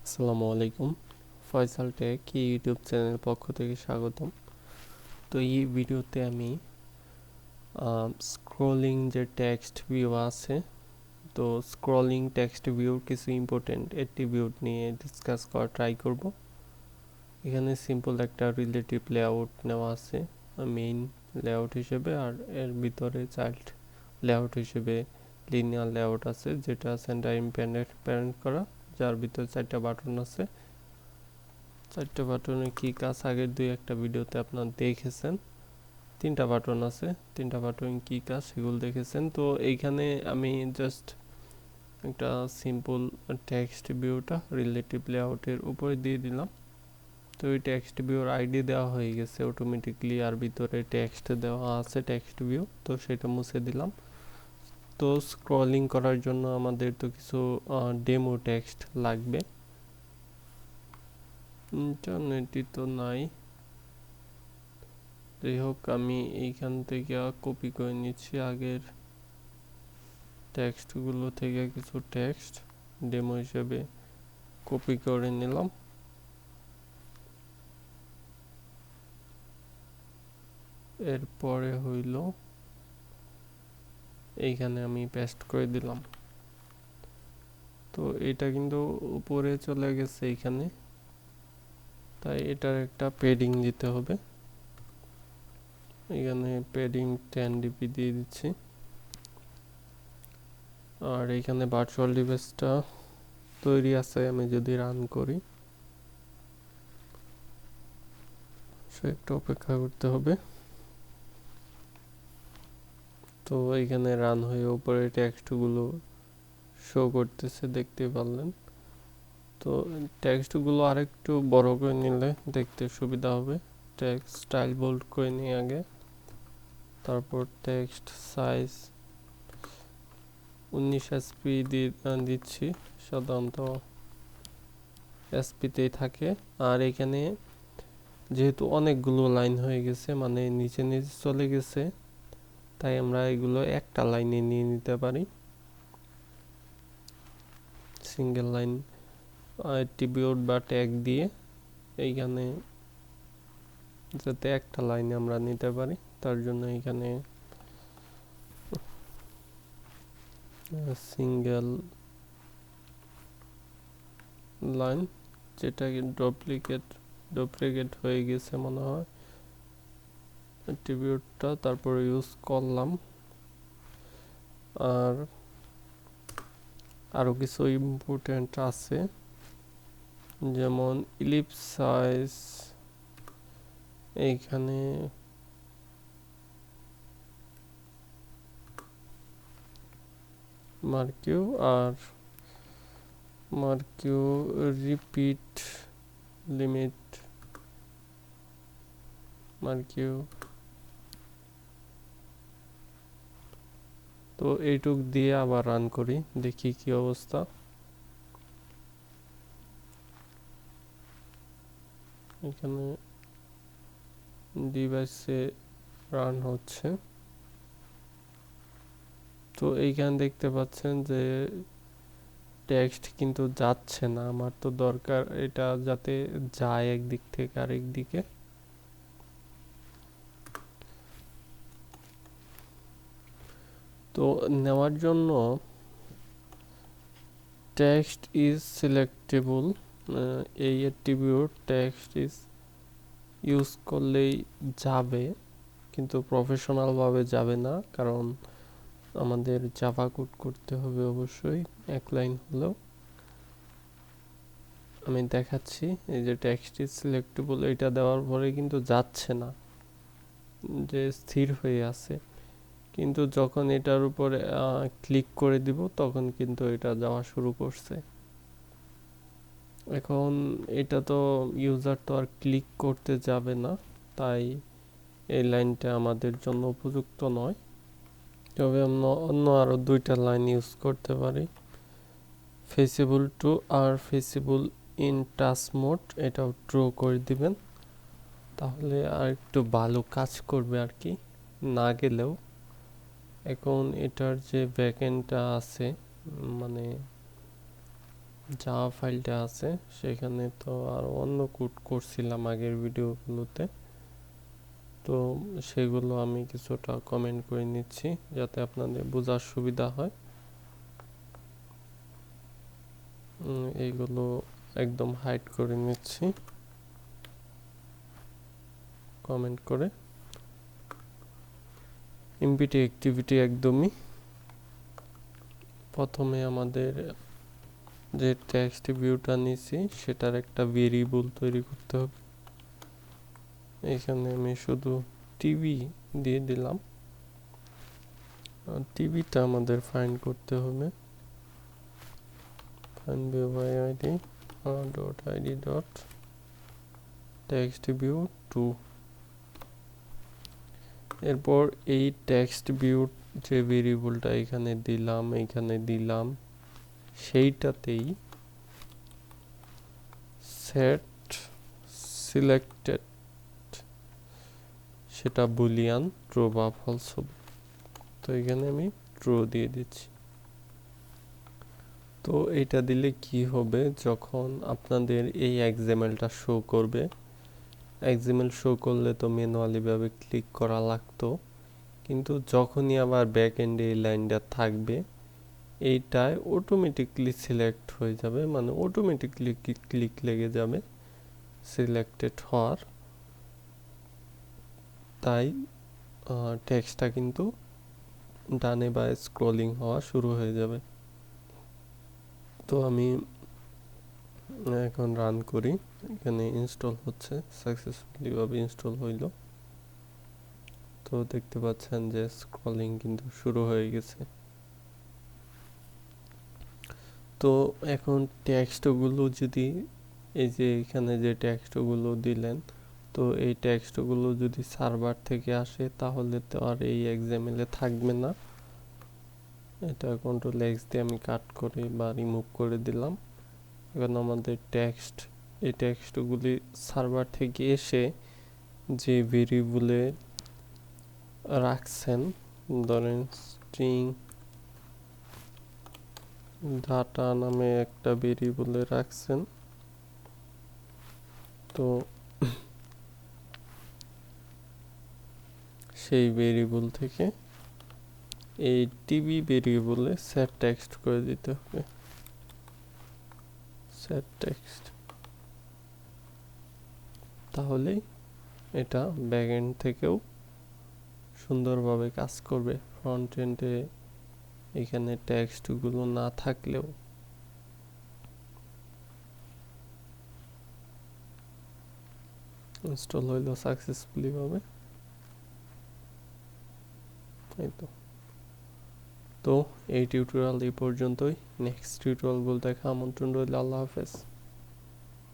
আসসালামু আলাইকুম। Faisal take YouTube চ্যানেলের পক্ষ থেকে স্বাগতম। তো এই ভিডিওতে আমি স্ক্রলিং যে টেক্সট ভিউ আছে, তো স্ক্রলিং টেক্সট ভিউর কিছু ইম্পর্টেন্ট অ্যাট্রিবিউট নিয়ে ডিসকাস করা ট্রাই করব। এখানে সিম্পল একটা রিলেটিভ লেআউট নেওয়া আছে মেইন লেআউট হিসেবে, আর এর ভিতরে চাইল্ড লেআউট হিসেবে লিনিয়ার লেআউট আছে, যেটা সেন্টার ইন্ডিপেন্ডেন্ট করা, যার ভিতরে 4টা বাটন আছে। 4টা বাটনের কি কাজ আগের একটা ভিডিওতে আপনারা দেখেছেন। 3টা বাটন আছে, 3টা বাটন কি কাজ সেগুলো দেখেছেন। তো এইখানে আমি জাস্ট একটা সিম্পল টেক্সট ভিউটা রিলেটিভ লেআউটের উপরে দিয়ে দিলাম। তো এই টেক্সট ভিউর আইডি দেওয়া হয়ে গেছে অটোমেটিকলি, আর ভিতরে টেক্সট দেওয়া আছে টেক্সট ভিউ, তো সেটা মুছে দিলাম। তো স্ক্রলিং করার জন্য আমাদের তো কিছু ডেমো টেক্সট লাগবে। ইন্টারনেটই তো নাই, যাই হোক আমি এইখান থেকে কপি করে নিচ্ছি আগের টেক্সটগুলো থেকে কিছু টেক্সট ডেমো হিসেবে কপি করে নিলাম। এরপরে হইল এইখানে আমি পেস্ট করে দিলাম। তো এটা কিন্তু উপরে চলে গেছে এইখানে, তাই এটার একটা পেডিং দিতে হবে। এখানে পেডিং 10 dp দিয়ে দিচ্ছি। আর এখানে ভার্চুয়াল ডিভাইসটা তৈরি আছে, আমি যদি রান করি একটু অপেক্ষা করতে হবে। তো এখানে রান হয়ে উপরে টেক্সটগুলো শো করতেছে, দেখতে পারলেন। তো টেক্সটগুলো আরেকটু বড় করে নিলে দেখতে সুবিধা হবে। টেক্সট স্টাইল বোল্ড করে নিই আগে, তারপর টেক্সট সাইজ 19 SP দিচ্ছি, সাধারণত SPতেই থাকে। আর এখানে যেহেতু অনেকগুলো লাইন হয়ে গেছে, মানে নিচে নিচে চলে গেছে, তাই আমরা এগুলো একটা লাইনে নিয়ে নিতে পারি, সিঙ্গেল লাইন অ্যাট্রিবিউট বা ট্যাগ দিয়ে এইখানে যাতে একটা লাইনে আমরা নিতে পারি, তার জন্য এখানে সিঙ্গেল লাইন, যেটা ডুপ্লিকেট হয়ে গেছে মনে হয় অ্যাট্রিবিউটটা, তারপর ইউজ করলাম। আর আরো কিছু ইম্পর্টেন্ট আছে, যেমন ইলিপস সাইজ, এইখানে মার্কিউ আর মার্কিউ রিপিট লিমিট মার্কিউ। তো এইটুক দিয়ে আবার রান করি, দেখি কি অবস্থা। এখানে ডিভাইসে রান হচ্ছে। তো এইখানে দেখতে পাচ্ছেন যে টেক্সট কিন্তু যাচ্ছে না, আমার তো দরকার এটা যাতে যায় একদিক থেকে আরেক দিকে। তো নেওয়ার জন্য টেক্সট ইজ সিলেক্টেবল, এই অ্যাট্রিবিউট টেক্সট ইজ ইউজ করলেই যাবে, কিন্তু প্রফেশনাল ভাবে যাবে না, কারণ আমাদের জাভা কোড করতে হবে অবশ্যই, এক লাইন হলেও। আমি দেখাচ্ছি, এই যে টেক্সট ইজ সিলেক্টেবল, এটা দেওয়ার পরে কিন্তু যাচ্ছে না, যে স্থির হয়ে আছে। কিন্তু যখন এটার উপরে ক্লিক করে দিব তখন কিন্তু এটা যাওয়া শুরু করছে। এখন এটা তো ইউজার তো আর ক্লিক করতে যাবে না, তাই এই লাইনটা আমাদের জন্য উপযুক্ত নয়। তবে আমরা অন্য আরো 2টা লাইন ইউজ করতে পারি। ফেসিবল টু আর ফেসিবল ইন টাচ মোড, এটাও ট্রু করে দিবেন, তাহলে আর একটু ভালো কাজ করবে আর কি, না গেলেও। এখন এটার যে ব্যাকএন্ডটা আছে, মানে জাভা ফাইলটা আছে, সেখানে তো আর অন্য কোড করছিলাম আগের ভিডিওগুলোতে, তো সেগুলো আমি কিছুটা কমেন্ট করে নিচ্ছি যাতে আপনাদের বোঝার সুবিধা হয়। এইগুলো একদম হাইড করে নিচ্ছি কমেন্ট করে। এমপিটি অ্যাক্টিভিটি একদমই প্রথমে আমাদের যে টেক্সট ভিউটা নিছি সেটার একটা ভেরিয়েবল তৈরি করতে হবে। এখানে আমি শুধু টিভি দিয়ে দিলাম। টিভিটা আমাদের ফাইন্ড করতে হবে। find view by id dot id dot text view 2। এরপর এই টেক্সট ভিউ যে ভেরিয়েবলটা এখানে দিলাম সেইটাতেই সেট সিলেক্টেড সেটা বুলিয়ান ট্রু বা ফলস হবে। তো এখানে আমি ট্রু দিয়ে দিচ্ছি। তো এটা দিলে কি হবে, যখন আপনাদের এই এক্সএমএলটা শো করবে, এক্সএমএল শো করলে তো ম্যানুয়ালি ভাবে ক্লিক করা লাগতো, কিন্তু যখনই আবার ব্যাক এন্ডে এই লাইনটা থাকবে এইটায় অটোমেটিকলি সিলেক্ট হয়ে যাবে, মানে অটোমেটিকলি ক্লিক লেগে যাবে সিলেক্টেড হওয়ার। তাই টেক্সটটা কিন্তু ডানে বায়ে স্ক্রলিং হওয়া শুরু হয়ে যাবে। তো আমি এখন রান করি, এখানে ইনস্টল হচ্ছে, সাকসেসফুলি ভাবে ইনস্টল হইল। তো দেখতে পাচ্ছেন যে স্ক্রলিং কিন্তু শুরু হয়ে গেছে। তো এখন টেক্সটগুলো যদি এই যে এখানে যে টেক্সটগুলো দিলেন, তো এই টেক্সটগুলো যদি সার্ভার থেকে আসে তাহলে তো আর এই এক্সএমএল-এ থাকবে না। এটা কন্ট্রোল এক্স দিয়ে আমি কাট করে বা রিমুভ করে দিলাম। এখন আমাদের এই টেক্সটগুলি সার্ভার থেকে এসে যে ভেরিয়েবলে রাখছেন, ধরেন স্ট্রিং ডাটা নামে একটা ভেরিয়েবলে রাখছেন, তো সেই ভেরিয়েবল থেকে এই টিভি ভেরিয়েবলে সেট টেক্সট করে দিতে হবে। সেট টেক্সট, তাহলেই এটা ব্যাক এন্ড থেকেও সুন্দরভাবে কাজ করবে। ফ্রন্ট এন্ডে এখানে টেক্সটগুলো না থাকলেও। ইনস্টল হইল সাকসেসফুলি ভাবে। এই তো এই টিউটোরিয়াল এই পর্যন্তই। নেক্সট টিউটোরিয়াল দেখা আমন্ত্রণ রইল। আল্লাহ হাফেজ।